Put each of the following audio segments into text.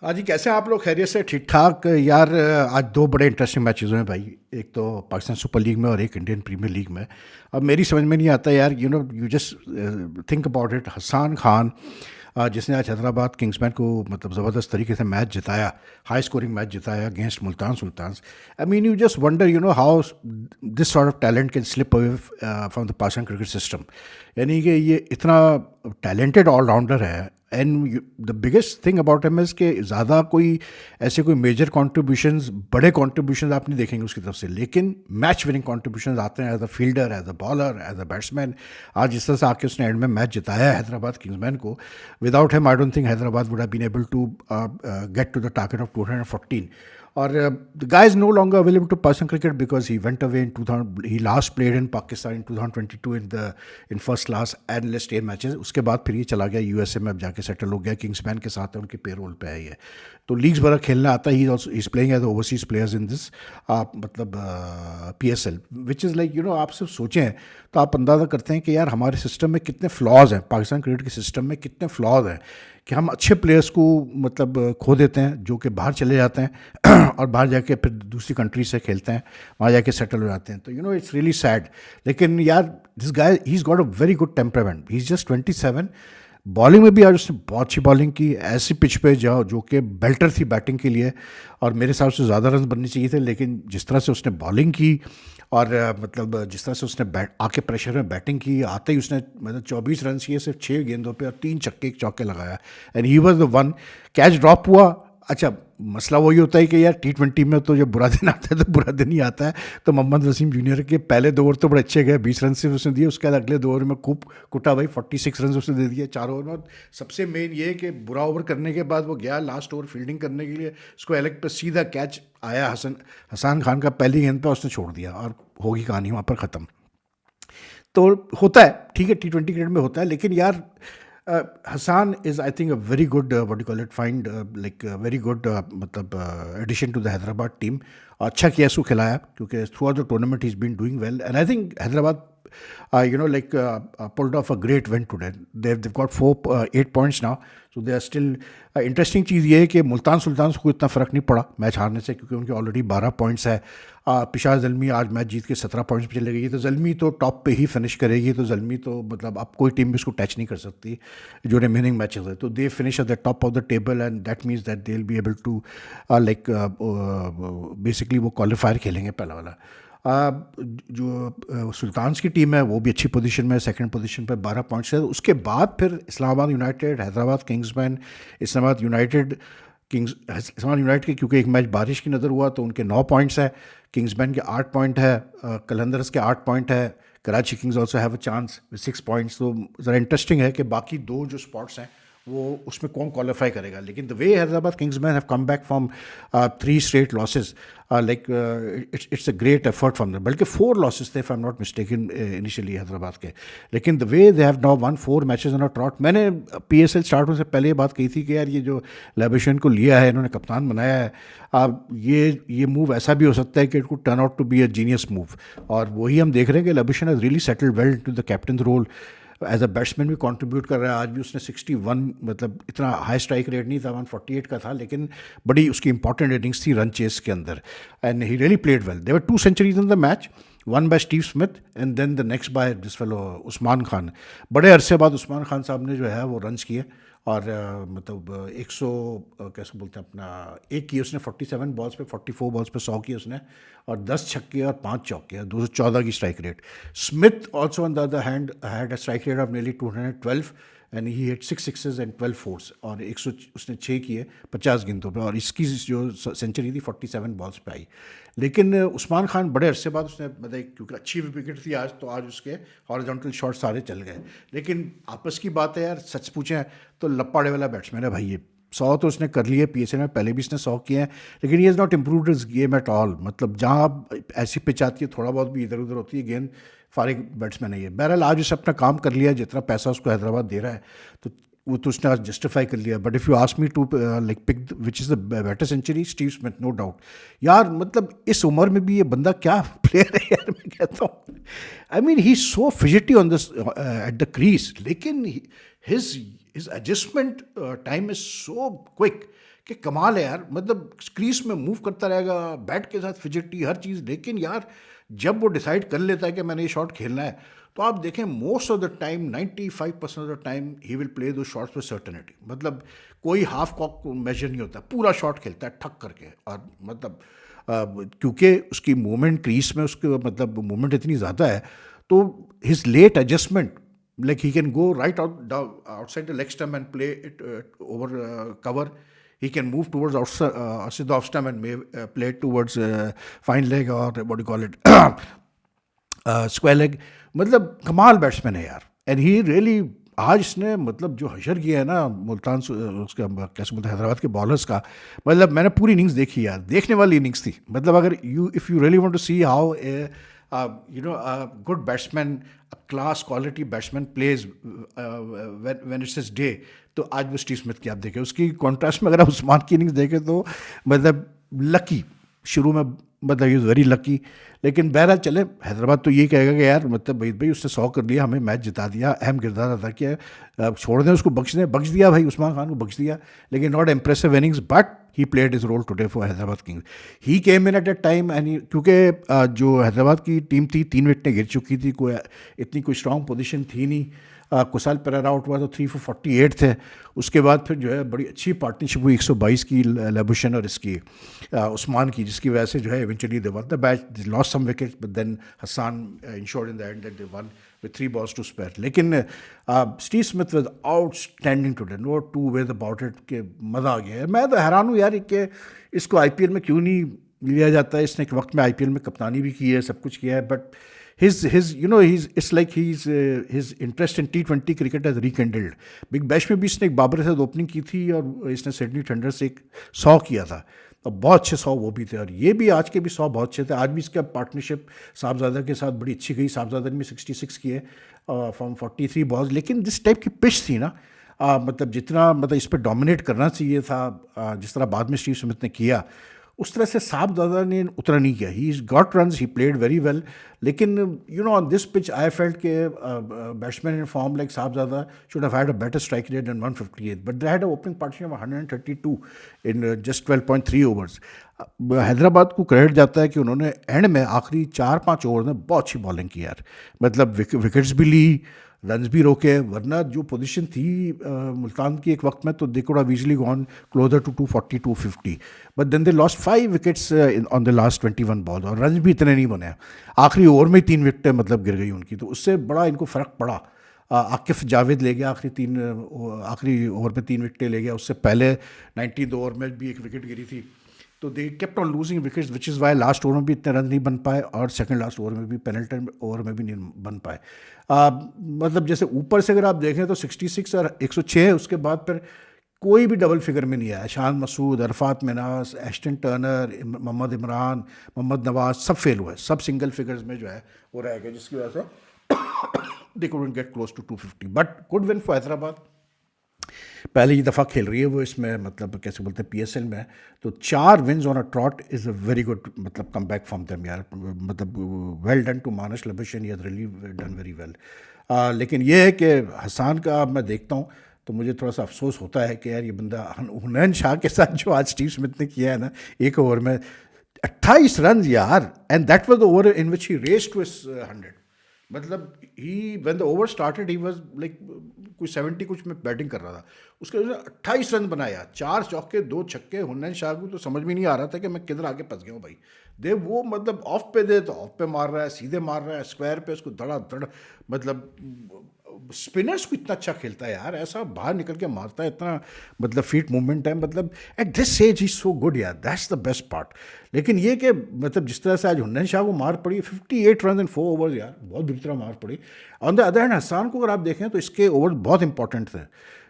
हाँ जी, कैसे हैं आप लोग? खैरियत से? ठीक ठाक यार। आज दो बड़े इंटरेस्टिंग मैचेस हुए हैं भाई। एक तो पाकिस्तान सुपर लीग में और एक इंडियन प्रीमियर लीग में। अब मेरी समझ में नहीं आता यार, you just think about it. Hasan Khan जिसने आज हैदराबाद किंग्समैन को मतलब ज़बरदस्त तरीके से मैच जिताया, हाई स्कोरिंग मैच जिताया against Multan Sultans. I mean you just wonder how this sort of talent can slip away from the Pakistan cricket system. यानी कि ये इतना टैलेंटेड ऑलराउंडर है। And the biggest thing about him is कि ज़्यादा कोई ऐसे कोई मेजर कॉन्ट्रीब्यूशंस, बड़े कॉन्ट्रीब्यूशंस आप नहीं देखेंगे उसकी तरफ से, लेकिन मैच विनिंग कॉन्ट्रीब्यूशंस आते हैं as a fielder, as a bowler, as a batsman. आज जिस तरह से आके उसने एंड में मैच जिताया है हैदराबाद किंग्समैन को, without him I don't think Hyderabad would have been able to get to the target of 214. Or the guy is no longer available to Pakistan cricket because he went away in 2000. He last played in Pakistan in 2022 in first class and list A matches. उसके बाद फिर ये चला गया USA में, अब जाके settle हो गया, किंग्समैन के साथ है, उनके पेरोल पे है ये। तो लीग्स वगैरह खेलना आता है। He also is playing as overseas players in this मतलब PSL, विच इज़ लाइक आप सिर्फ सोचें तो आप अंदाज़ा करते हैं कि यार हमारे सिस्टम में कितने फ्लॉज हैं, पाकिस्तान क्रिकेट के सिस्टम में कितने फ्लॉज हैं कि हम अच्छे प्लेयर्स को मतलब खो देते हैं, जो कि बाहर चले जाते हैं और बाहर जाके फिर दूसरी कंट्री से खेलते हैं, वहाँ जाके सेटल हो जाते हैं। तो इट्स रियली सैड। लेकिन यार this guy he is got a very good temperament. He is just 27। Bowling में भी आज उसने बहुत अच्छी बॉलिंग की, ऐसी पिच पे जाओ जो कि बेल्टर थी बैटिंग के लिए, और मेरे हिसाब से ज़्यादा रन बनने चाहिए थे, लेकिन जिस तरह से उसने बॉलिंग की और मतलब जिस तरह से उसने बैट आके प्रेशर में बैटिंग की, आते ही उसने मतलब 24 रन किए सिर्फ 6 गेंदों पे और 3 छक्के एक चौके लगाया। And he was the one. Catch drop हुआ। अच्छा, मसला वही होता है कि यार T20 में तो जब बुरा दिन आता है तो बुरा दिन ही आता है। तो मोहम्मद वसीम जूनियर के पहले 2 ओवर तो बड़े अच्छे गए, 20 रन से उसने दिए। उसके बाद अगले 2 ओवर में खूब कुटा भाई, 46 रन उसने दे दिए 4 ओवर में। सबसे मेन ये है कि बुरा ओवर करने के बाद वो गया लास्ट ओवर फील्डिंग करने के लिए, उसको एलेक्ट पर सीधा कैच आया हसान खान का, पहली गेंद पर उसने छोड़ दिया और होगी कहानी वहाँ पर ख़त्म। तो होता है, ठीक है, T20 क्रिकेट में होता है, लेकिन यार Hasan is I think a very good what you call it find like very good मतलब addition to the Hyderabad team. अच्छा किया इसको खिलाया, क्योंकि throughout the tournament he is been doing well, and I think Hyderabad like pulled off a great win today. They've got 8 points now, so they are still interesting चीज़ ये है कि मुल्तान सुल्तान को इतना फ़र्क नहीं पड़ा मैच हारने से, क्योंकि उनके ऑलरेडी 12 पॉइंट्स है। पिशार ज़ल्मी आज मैच जीत के 17 पॉइंट्स पे चले गई, तो ज़ल्मी तो टॉप पे ही फिनिश करेगी। तो ज़ल्मी तो मतलब अब कोई टीम भी उसको टच नहीं कर सकती जो रिमेनिंग मैचेस है। तो they finish at the top of the table, and that means that they will be able to like basically वो क्वालिफायर खेलेंगे पहला वाला। जो सुल्तान्स की टीम है वो भी अच्छी पोजीशन में, सेकंड पोजीशन पर 12 पॉइंट्स है। उसके बाद फिर Islamabad United, Hyderabad Kingsman, Islamabad United Islamabad United के क्योंकि एक मैच बारिश की नज़र हुआ तो उनके 9 पॉइंट्स है, किंग्समैन के 8 पॉइंट है, कलंदर्स के 8 पॉइंट है, Karachi Kings also have a chance with 6 points. तो ज़रा इंटरेस्टिंग है कि बाकी 2 जो स्पॉट्स हैं वो उसमें कौन क्वालिफाई करेगा। लेकिन the way Hyderabad Kingsman have come back from 3 straight losses, like it's a great effort from them. बल्कि 4 लॉसेस थे, if I am not mistaken, initially Hyderabad के। लेकिन the way they have now one 4 matches in a trout. मैंने PSL start होने से पहले ये बात कही थी कि यार ये जो लेबिशन को लिया है, इन्होंने कप्तान बनाया है, अब ये मूव ऐसा भी हो सकता है कि it could turn out to be a genius move. और वही हम देख रहे हैं कि Labuschagne has really settled well to the captain role. As a batsman भी कंट्रीब्यूट कर रहा है। आज भी उसने 61, मतलब इतना हाई स्ट्राइक रेट नहीं था, 148 का था, लेकिन बड़ी उसकी इंपॉर्टेंट इनिंग्स थी रन चेस के अंदर, and he really played well. There were 2 centuries in the match, one by Steve Smith and then the next by this fellow Usman Khan. बड़े अरसे बाद उस्मान खान साहब ने जो है वो रन्स किए, और मतलब 100 कैसे बोलते हैं अपना, एक किए उसने 47 बॉल्स पे, 44 बॉल्स पे 100 किए उसने, और 10 छक्के और 5 चौके, 214 की strike rate. Smith also on the other hand had a strike rate of nearly 212, and he hit 6 sixes and 12 force, और 100 उसने 6 किए 50 गेंदों पे, और इसकी जो सेंचुरी थी 47 बॉल्स पे आई। लेकिन उस्मान खान बड़े अरसे बाद उसने मतलब, क्योंकि अच्छी विकेट थी आज, तो आज उसके हॉरिजॉन्टल शॉट सारे चल गए। लेकिन आपस की बात है यार, सच पूछें तो लप्पाड़े वाला बैट्समैन है भाई ये। 100 तो उसने कर लिए PSL में, पहले भी इसने 100 किए हैं, लेकिन ये is not improved is game at all. मतलब जहाँ ऐसी पिच आती है थोड़ा बहुत भी इधर उधर होती है गेंद, फारिग बैट्समैन है ये। बहरहाल आज उसने अपना काम कर लिया, जितना पैसा उसको हैदराबाद दे रहा है तो वो तो उसने आज जस्टिफाई कर लिया। But if you ask me to like pick which is the better century, Steve Smith, no doubt. यार मतलब इस उम्र में भी ये बंदा क्या प्लेयर है यार, मैं कहता हूँ। I mean he so fidgety on this at the crease, लेकिन his adjustment time is so quick कि कमाल है यार, मतलब क्रीज में मूव करता रहेगा, बैट के साथ फिजिटी हर चीज़, लेकिन यार जब वो डिसाइड कर लेता है कि मैंने ये शॉट खेलना है, तो आप देखें most of the time 95% of the time he will play दो शॉट्स विद सर्टेनिटी। मतलब कोई हाफ कॉक मेजर नहीं होता, पूरा शॉट खेलता है ठक करके। और मतलब क्योंकि उसकी मूवमेंट क्रीज में, उसके मतलब मूवमेंट इतनी ज़्यादा है, तो his late adjustment, like he can go right outside the leg stump and play it over cover. He can move towards outside the off stump and may play it towards fine leg, or what do you call it, square leg. मतलब कमाल batsman है यार, and he really, आज इसने मतलब जो हशर किया है ना मुल्तान उसका कैसे बोलते हैं हैदराबाद के बॉलर्स का, मतलब मैंने पूरी इनिंग्स देखी यार, देखने वाली इनिंग्स थी। मतलब अगर if you really want to see how good batsman, class quality batsman plays when it's his day, तो आज वो स्टीव स्मिथ की आप देखें। उसकी कॉन्ट्रास्ट में अगर आप उस्मान की इनिंग्स देखें तो मतलब लकी, शुरू में मतलब इज़ वेरी लकी, लेकिन बहरहाल चले, हैदराबाद तो ये कहेगा कि यार मतलब भाई उसने 100 कर लिया, हमें मैच जिता दिया, अहम किरदार अदा किया, छोड़ दें उसको, बख्श दिया भाई, उस्मान खान को बख्श दिया, लेकिन not impressive innings, but he played his role today for Hyderabad Kings. He came in at that time, and क्योंकि जो हैदराबाद की टीम थी 3 विकेटें गिर चुकी थी, कोई इतनी कोई स्ट्रॉन्ग पोजीशन थी नहीं, कुसाल पेरेरा आउट हुआ तो 3 for 48 थे। उसके बाद फिर जो है बड़ी अच्छी पार्टनरशिप हुई 122 की लेबुशन और इसकी उस्मान की, जिसकी वजह से जो है eventually they won the match, lost some wickets, but then Hasan ensured in the end that they won with 3 balls to spare। लेकिन Steve Smith was outstanding today, no two ways about it, कि मज़ा आ गया है। मैं तो हैरान हूँ यार कि इसको आईपीएल में क्यों नहीं लिया जाता है। इसने एक वक्त में आईपीएल में कप्तानी भी की है, सब कुछ किया है, but his it's like his interest in T20 cricket has rekindled। Big bash में भी इसने एक बाबर के साथ ओपनिंग की थी, और इसने सिडनी थंडर से एक 100 किया था, और बहुत अच्छे 100 वो भी थे, और ये भी आज के भी 100 बहुत अच्छे थे। आज भी इसका पार्टनरशिप साहबजादा के साथ बड़ी अच्छी गई, साहबजादा ने भी 66 किए फ्रॉम 43 balls। लेकिन जिस टाइप की पिच थी ना, मतलब जितना मतलब इस पर डोमिनेट करना चाहिए था, जिस तरह बाद में स्टीव स्मिथ ने किया, उस तरह से साहबजादा ने उतना नहीं किया। He got runs, he played very well, लेकिन on this pitch I felt के batsman in form like Sahibzada should have had a better strike rate than 158, but they had a opening partnership of 132 in just 12.3 overs। Hyderabad को credit जाता है कि उन्होंने and में आखिरी 4-5 over में बहुत अच्छी बॉलिंग की यार, मतलब विकेट्स भी ली, रन्स भी रोके, वरना जो पोजीशन थी मुल्तान की एक वक्त में, तो they could have easily gone closer to 240 250, but then they lost 5 wickets on the last 21 balls, और रन्स भी इतने नहीं बने, आखिरी ओवर में 3 विकेटें मतलब गिर गई उनकी, तो उससे बड़ा इनको फ़र्क पड़ा। आकिफ जावेद ले गया आखिरी ओवर में 3 विकेटें ले गया, उससे पहले 19th ओवर में भी एक विकेट गिरी थी, तो they kept on losing wickets, which is why last over में भी इतने रन नहीं बन पाए, और सेकंड लास्ट ओवर में भी, पेनल्टी ओवर में भी नहीं बन पाए। मतलब जैसे ऊपर से अगर आप देखें तो 66 और 106, उसके बाद फिर कोई भी डबल फिगर में नहीं आया। शान मसूद, अरफात मिनास, एस्टन टर्नर, मोहम्मद इमरान, मोहम्मद नवाज, सब फेल हुए, सब सिंगल फिगर्स में जो है वो रह गए, जिसकी वजह से they couldn't get close to 250, but good win for Hyderabad. पहली दफ़ा खेल रही है वो इसमें, मतलब कैसे बोलते हैं पीएसएल में, तो 4 wins on a trot is a very good मतलब कम बैक फ्रॉम देम यार, मतलब well done to Marnus Labuschagne, he has really done very well. लेकिन ये है कि हसन का मैं देखता हूँ तो मुझे थोड़ा सा अफसोस होता है कि यार ये बंदा हुनैन शाह के साथ जो आज स्टीव स्मिथ ने किया है ना, एक ओवर में 28 रन यार, and that was the over in which he raced to his 100। मतलब he when the over started he was like कोई 70 कुछ में बैटिंग कर रहा था, उसके वजह से 28 रन बनाया, 4 चौके 2 छक्के। हुनैन शाह को तो समझ में नहीं आ रहा था कि मैं किधर आके फंस गया हूँ भाई। दे वो मतलब ऑफ पे दे तो ऑफ पे मार रहा है, सीधे मार रहा है, स्क्वायर पे उसको धड़ा धड़, मतलब स्पिनर्स को इतना अच्छा खेलता है यार, ऐसा बाहर निकल के मारता है, इतना मतलब फीट मूवमेंट है, मतलब at this age he so good यार, दैट्स द बेस्ट पार्ट। लेकिन ये कि मतलब जिस तरह से आज हुनैन शाह को मार पड़ी 58 रन इन 4 overs यार, बहुत बुरी तरह मार पड़ी। On the other hand Hasan को अगर आप देखें तो इसके ओवर बहुत इंपॉर्टेंट थे,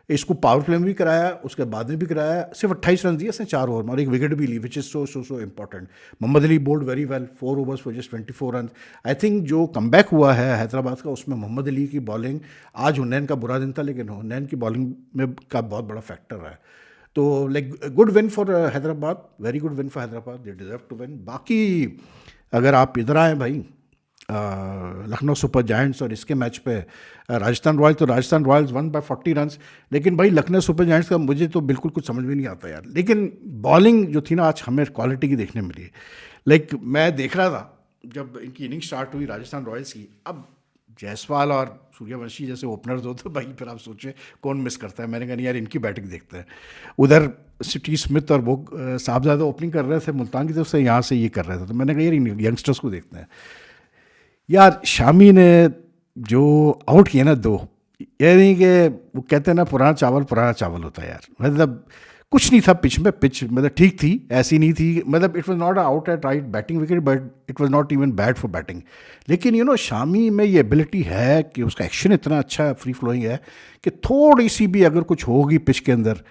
इसको पावर प्ले में भी कराया, उसके बाद में भी कराया, सिर्फ 28 रन दिए इसने 4 ओवर में, और एक विकेट भी ली, which is so important. Mohammad Ali bowled very well, 4 overs for just 24 run. I think जो कमबैक हुआ है हैदराबाद का, उसमें मोहम्मद अली की बॉलिंग, आज हुनैन का बुरा दिन था लेकिन हुनैन की बॉलिंग में का बहुत बड़ा फैक्टर है। तो like good win for Hyderabad, very good win for Hyderabad, they deserve to win. बाकी अगर आप इधर आए भाई, लखनऊ सुपर जायंट्स और इसके मैच पे राजस्थान रॉयल्स, तो Rajasthan Royals one by 40 runs. लेकिन भाई लखनऊ सुपर जायंट्स का मुझे तो बिल्कुल कुछ समझ में नहीं आता यार। लेकिन बॉलिंग जो थी ना आज हमें क्वालिटी की देखने मिली। लाइक मैं देख रहा था जब इनकी इनिंग स्टार्ट हुई राजस्थान रॉयल्स की, अब जायसवाल और सूर्यवंशी जैसे ओपनर्स हो तो भाई फिर आप सोचें कौन मिस करता है। मैंने कहा नहीं यार इनकी बैटिंग देखते हैं। उधर स्टीव स्मिथ और वो साहबजादा ओपनिंग कर रहे थे मुल्तान की तरफ से, यहाँ से ये कर रहे थे, तो मैंने कहा यार इन यंगस्टर्स को देखते हैं। यार शामी ने जो आउट किए ना दो, यानी कि वो कहते हैं ना पुराना चावल होता है यार। मतलब कुछ नहीं था पिच में, पिच मतलब ठीक थी, ऐसी नहीं थी, मतलब it was not out at right batting wicket, but it was not even bad for batting. लेकिन यू नो शामी में ये एबिलिटी है कि उसका एक्शन इतना अच्छा फ्री फ्लोइंग है कि थोड़ी सी भी अगर कुछ होगी पिच के अंदर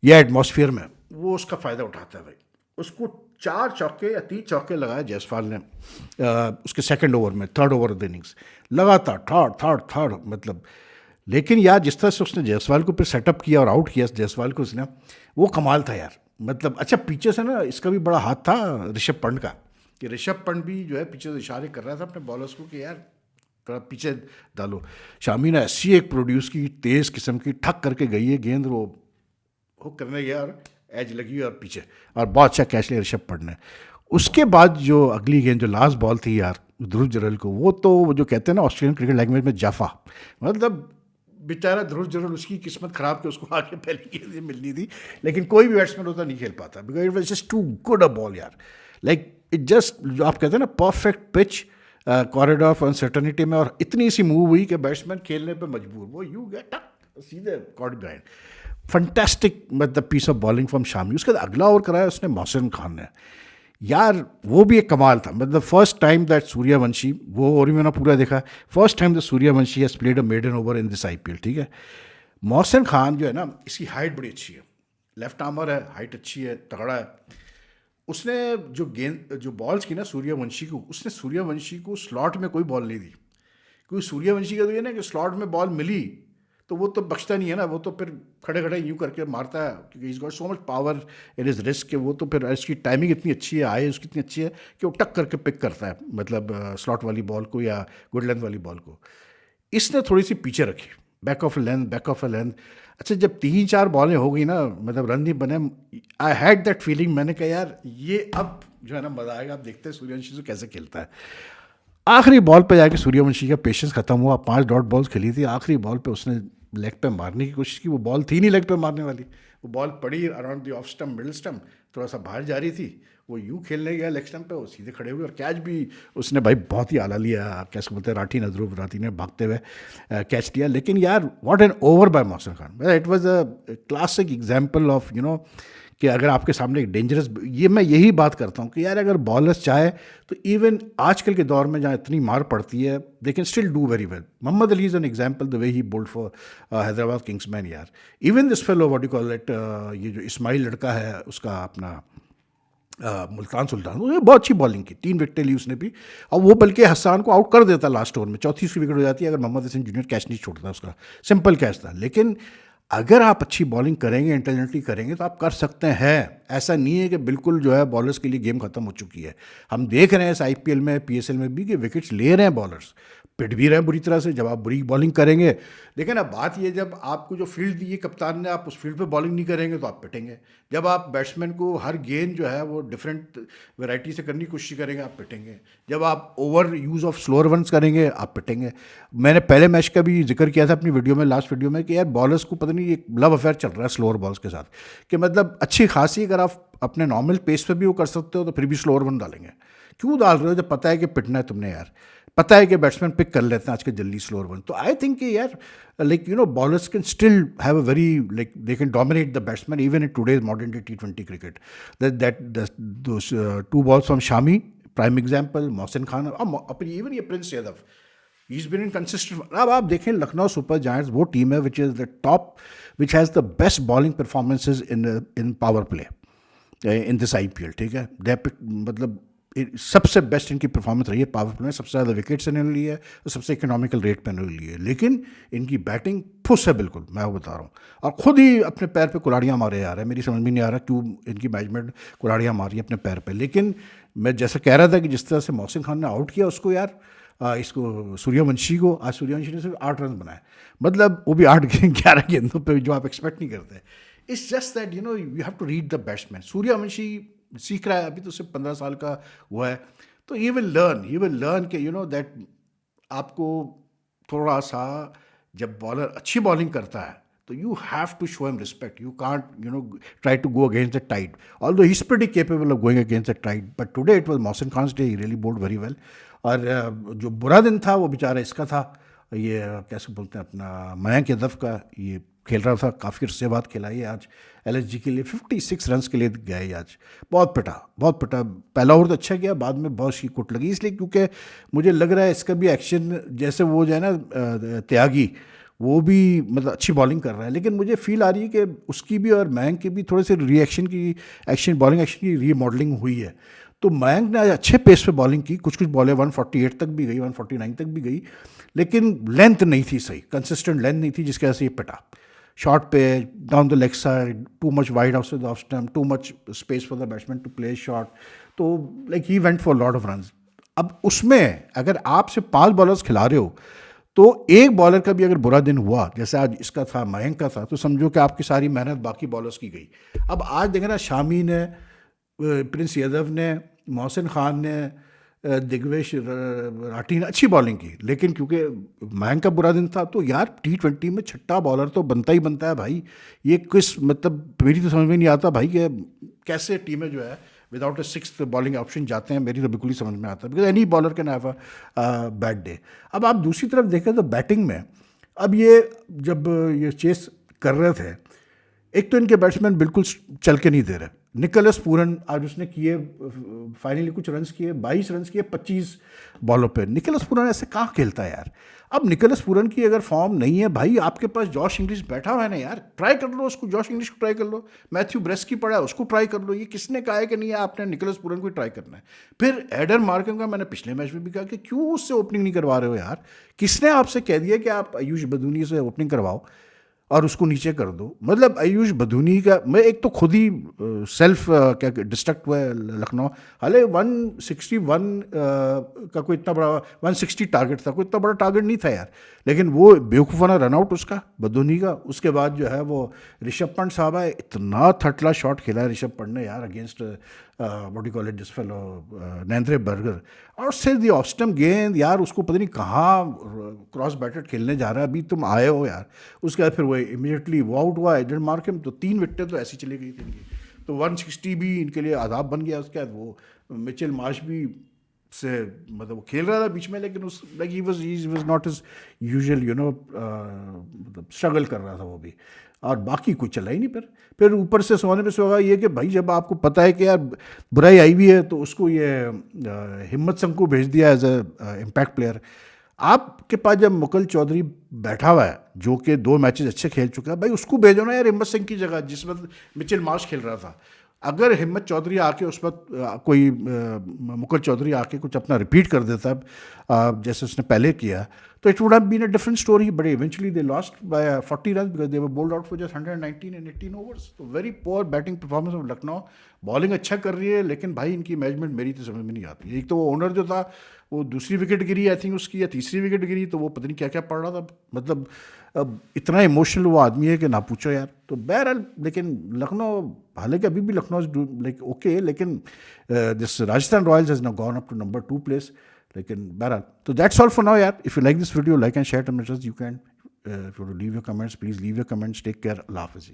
या एटमॉस्फेयर में, वो उसका फ़ायदा उठाता है भाई। उसको 4 चौके या 3 चौके लगाए जायसवाल ने उसके सेकंड ओवर में, third over of the innings, लगातार थर्ड मतलब। लेकिन यार जिस तरह से उसने जायसवाल को फिर सेटअप किया और आउट किया जायसवाल को उसने, वो कमाल था यार। मतलब अच्छा पीछे से ना इसका भी बड़ा हाथ था ऋषभ पंत का, कि ऋषभ पंत भी जो है पीछे से इशारे कर रहा था अपने बॉलर्स को कि यार थोड़ा पीछे डालो। शामी ने ऐसी एक प्रोड्यूस की तेज़ किस्म की, ठक करके गई है गेंद, वो हुक करने गया और एज लगी और पीछे, और बहुत अच्छा कैच लिया ऋषभ पंत ने। उसके बाद जो अगली गेंद जो लास्ट बॉल थी यार ध्रुव जुरैल को, वो तो जो कहते हैं ना ऑस्ट्रेलियन क्रिकेट लैंग्वेज में जाफा, मतलब बेचारा ध्रुव जुरैल उसकी किस्मत खराब कि उसको आगे पहली गेंद मिलनी थी, लेकिन कोई भी बैट्समैन होता नहीं खेल पाता, because it was just too good a ball यार। लाइक इट जस्ट जो आप कहते हैं ना perfect pitch corridor of uncertainty में, और इतनी सी मूव हुई कि बैट्समैन खेलने पे मजबूर, वो यू गेट टक सीधे कॉट बिहाइंड। फंटेस्टिक मतलब piece of bowling from Shami. उसके बाद अगला ओवर कराया उसने मोहसिन खान ने, यार वो भी एक कमाल था। मतलब फर्स्ट टाइम दैट सूर्यवंशी, वो और भी मैंने पूरा देखा, first time that Suryavanshi has played a maiden over in this IPL, ठीक है। मोहसिन खान जो है ना, इसकी हाइट बड़ी अच्छी है, लेफ्ट आर्मर है, हाइट अच्छी है, तगड़ा है। उसने जो गेंद जो बॉल्स की ना सूर्यवंशी को, उसने सूर्यवंशी को स्लॉट में कोई बॉल नहीं दी, क्योंकि सूर्यवंशी का तो ये ना कि स्लॉट में बॉल मिली तो वो तो बख्शता नहीं है ना, वो तो फिर खड़े खड़े यूँ करके मारता है, क्योंकि is got so much power in is risk के, वो तो फिर इसकी टाइमिंग इतनी अच्छी है, आए उसकी इतनी अच्छी है कि वो टक करके पिक करता है, मतलब स्लॉट वाली बॉल को या गुड लेंथ वाली बॉल को। इसने थोड़ी सी पीछे रखी, बैक ऑफ अ लेंथ। अच्छा जब 3-4 बॉलें हो गई ना, मतलब रन नहीं बने, आई हैड दैट फीलिंग, मैंने कहा यार ये अब जो है ना मज़ा आएगा, आप देखते हैं सूर्यवंशी से कैसे खेलता है। आखिरी बॉल पे जाके सूर्यवंशी का पेशेंस खत्म हुआ, 5 डॉट बॉल्स खेली थी, आखिरी बॉल पे उसने लेग पे मारने की कोशिश की, वो बॉल थी नहीं लेग पे मारने वाली, वो बॉल पड़ी around the off stump, middle stump, थोड़ा सा बाहर जा रही थी, वो यूँ खेलने गया लेग स्टम्प पे, वो सीधे खड़े हुए और कैच भी उसने भाई बहुत ही आला लिया, कैसे बोलते हैं राठी नजरूब राठी ने भागते हुए कैच लिया। लेकिन यार what an over by Mohsin Khan, it was a classic example of you know कि अगर आपके सामने एक डेंजरस, ये मैं यही बात करता हूँ कि यार अगर बॉलर्स चाहे तो इवन आजकल के दौर में जहाँ इतनी मार पड़ती है they can still do very well. Mohammad Ali is an example the way he bowled for Hyderabad Kingsmen यार। Even this fellow what you call it, ये जो इस्माइल लड़का है उसका अपना मुल्तान सुल्तान, उसने बहुत अच्छी बॉलिंग की, 3 विकेटें ली उसने भी, और वो बल्कि हसान को आउट कर देता लास्ट ओवर में, चौथी उसकी विकेट हो जाती है अगर मोहम्मद हसन जूनियर कैच नहीं छोड़ता, उसका सिंपल कैच था। लेकिन अगर आप अच्छी बॉलिंग करेंगे, इंटेलिजेंटली करेंगे तो आप कर सकते हैं। ऐसा नहीं है कि बिल्कुल जो है बॉलर्स के लिए गेम खत्म हो चुकी है। हम देख रहे हैं इस आईपीएल में, पीएसएल में भी कि विकेट्स ले रहे हैं बॉलर्स, पिट भी रहे हैं बुरी तरह से जब आप बुरी बॉलिंग करेंगे। लेकिन अब बात ये, जब आपको जो फील्ड दी है कप्तान ने, आप उस फील्ड पे बॉलिंग नहीं करेंगे तो आप पिटेंगे। जब आप बैट्समैन को हर गेंद जो है वो डिफरेंट वैरायटी से करने की कोशिश करेंगे, आप पिटेंगे। जब आप over use of slower ones करेंगे, आप पिटेंगे। मैंने पहले मैच का भी जिक्र किया था अपनी वीडियो में, लास्ट वीडियो में, कि यार बॉलर्स को पता नहीं एक लव अफेयर चल रहा है स्लोअर बॉल्स के साथ, कि मतलब अच्छी खासी अगर आप अपने नॉर्मल पेस पे भी वो कर सकते हो तो फिर भी स्लोअर वन डालेंगे। क्यों डाल रहे हो जब पता है कि पिटना है तुमने यार, पता है कि बैट्समैन पिक कर लेते हैं आज के जल्दी स्लोअर वन। तो आई थिंक कि यार like you know bowlers can still have a very like they can dominate the batsman even in today's modern day T20 cricket. That those 2 balls from Shami prime example, Mohsin Khan, अपनी even ये Prince Yadav, he is been in consistent. अब आप देखें Lucknow Super Giants वो team है which is the top, which has the best bowling performances in power play in this IPL, ठीक है। मतलब सबसे बेस्ट इनकी परफॉर्मेंस रही है पावर प्ले में, सबसे ज़्यादा विकेट्स इन्होंने लिए है और सबसे इकोनॉमिकल रेट पे इन्होंने लिए है। लेकिन इनकी बैटिंग फुस है बिल्कुल, मैं वो बता रहा हूँ, और ख़ुद ही अपने पैर पे कुल्हाड़ियाँ मारे जा रहे हैं। मेरी समझ में नहीं आ रहा क्यों इनकी मैनेजमेंट कुल्हाड़ियाँ मार रही है अपने पैर पे। लेकिन मैं जैसा कह रहा था कि जिस तरह से मोहसिन खान ने आउट किया उसको यार, इसको सूर्यवंशी को, आज सूर्यवंशी ने सिर्फ 8 रन बनाए, मतलब वो भी 8-11 गेंदों पे, जो आप एक्सपेक्ट नहीं करते। It's just that you have to read the batsman. Suryavanshi सीख रहा है, अभी तो सिर्फ 15 साल का हुआ है, तो ही विल लर्न कि दैट आपको थोड़ा सा, जब बॉलर अच्छी बॉलिंग करता है तो you have to show him respect, you can't try to go against the tide, although he is pretty capable of going against the tide, but today it was Mohsin Khan's day, he really bowled very well. और जो बुरा दिन था वो बेचारा इसका था, ये कैसे बोलते हैं अपना मयंक यादव का, ये खेल रहा था, काफ़ी अरसे बाद खेला ये आज एलएसजी के लिए, 56 रन के लिए गए आज। बहुत पिटा, पहला ओवर तो अच्छा गया, बाद में बहुत सी कुट लगी, इसलिए क्योंकि मुझे लग रहा है इसका भी एक्शन, जैसे वो जो है ना त्यागी, वो भी मतलब अच्छी बॉलिंग कर रहा है, लेकिन मुझे फील आ रही है कि उसकी भी और मयंक की भी थोड़े से बॉलिंग एक्शन की रीमॉडलिंग हुई है। तो मयंक ने आज अच्छे पेस पे बॉलिंग की, कुछ बॉलें 148 तक भी गई, 149 तक भी गई, लेकिन लेंथ नहीं थी सही, कंसिस्टेंट लेंथ नहीं थी, जिसकी वजह से ये पिटा। शॉट पे down the leg side, too much wide outside the off stump, too much space for the batsman to play shot, तो like he went for lot of run. अब उसमें अगर आप सिर्फ 5 बॉलर्स खिला रहे हो, तो एक बॉलर का भी अगर बुरा दिन हुआ, जैसे आज इसका था, मयंक का था, तो समझो कि आपकी सारी मेहनत बाकी बॉलर्स की गई। अब आज देखें ना, शामी ने, प्रिंस यादव ने, मोहसिन खान ने, दिग्वेश राठी ने अच्छी बॉलिंग की, लेकिन क्योंकि मयंक का बुरा दिन था, तो यार T20 में छठा बॉलर तो बनता ही बनता है भाई। ये किस, मतलब मेरी तो समझ में नहीं आता भाई कि कैसे टीमें जो है without a 6th bowling option जाते हैं, मेरी तो बिल्कुल ही समझ में आता है, because any bowler can have a bad day. अब आप दूसरी तरफ देखें तो बैटिंग में, अब ये जब ये चेस कर रहे थे, एक तो इनके बैट्समैन बिल्कुल चल के नहीं दे रहे। निकोलस पूरन आज उसने किए, फाइनली कुछ रन्स किए, 22 रन्स किए 25 बॉलों पे। निकोलस पूरन ऐसे कहाँ खेलता है यार? अब निकोलस पूरन की अगर फॉर्म नहीं है भाई, आपके पास जॉश इंग्लिश बैठा हुआ है ना यार, ट्राई कर लो उसको, जॉश इंग्लिश को ट्राई कर लो, मैथ्यू ब्रेस्की पड़ा है उसको ट्राई कर लो। ये किसने कहा है कि नहीं है आपने निकोलस पूरन को ट्राई करना है? फिर एडन मार्कम का मैंने पिछले मैच में भी कहा कि क्यों उससे ओपनिंग नहीं करवा रहे हो यार? किसने आपसे कह दिया कि आप आयुष बदूनी से ओपनिंग करवाओ और उसको नीचे कर दो? मतलब आयुष बधूनी का, मैं एक तो खुद ही सेल्फ क्या डिस्ट्रक्ट हुआ है लखनऊ। हाले 161 का कोई इतना बड़ा, 160 टारगेट था, कोई इतना बड़ा टारगेट नहीं था यार, लेकिन वो बेवकूफ़ाना रनआउट उसका बधूनी का। उसके बाद जो है वो ऋषभ पंत साहब है, इतना थटला शॉट खेला है ऋषभ पंत ने यार against what you call it, this fellow Narendra burger, और सिर्फ दी ऑस्टम गेंद यार, उसको पता नहीं कहाँ क्रॉस बैटेड खेलने जा रहा है, अभी तुम आए हो यार। उसके बाद फिर वो इमीडिएटली वो आउट हुआ एडन मार्कम, तो 3 विकेटें तो ऐसी चली गई थी इनकी, तो 160 भी इनके लिए आदाब बन गया। उसके बाद वो मिचेल मार्श भी से, मतलब वो खेल रहा था बीच में, लेकिन उस like he was not is usual मतलब स्ट्रगल कर रहा था वो भी, और बाकी कुछ चला ही नहीं। फिर ऊपर से सोने पे सोगा ये कि भाई जब आपको पता है कि यार बुराई आई भी है, तो उसको ये हिम्मत संघ को भेज दिया एज अ इम्पैक्ट प्लेयर। आपके पास जब मुकुल चौधरी बैठा हुआ है जो कि 2 मैचेस अच्छे खेल चुका है, भाई उसको भेजो ना यार हिम्मत सिंह की जगह, जिस वक्त मिचेल मार्श खेल रहा था। अगर हिम्मत चौधरी आके उस वक्त कोई मुकुल चौधरी आके कुछ अपना रिपीट कर देता जैसे उसने पहले किया, तो it would have been a different story, but eventually they lost by 40 run because they were bowled out for just 119 in 18 overs. तो very poor batting performance of Lucknow. Bowling अच्छा कर रही है, लेकिन भाई इनकी मैनेजमेंट मेरी तो समझ में नहीं आती। एक तो वो ओनर जो था, वो दूसरी विकेट गिरी आई थिंक उसकी, या तीसरी विकेट गिरी, तो वो पता नहीं क्या क्या पढ़ रहा था, मतलब अब इतना इमोशनल वो आदमी है कि ना पूछो यार। तो बहरहाल, लेकिन लखनऊ, हालांकि अभी भी लखनऊ लाइक ओके, लेकिन this Rajasthan Royals has now gone up to number 2 place. लेकिन बहरहाल, तो दैट्स ऑल फॉर नाउ यार। If you like this video, like and share, you can, if you want to leave your comments, please leave your comments. Take care. Allah Hafiz.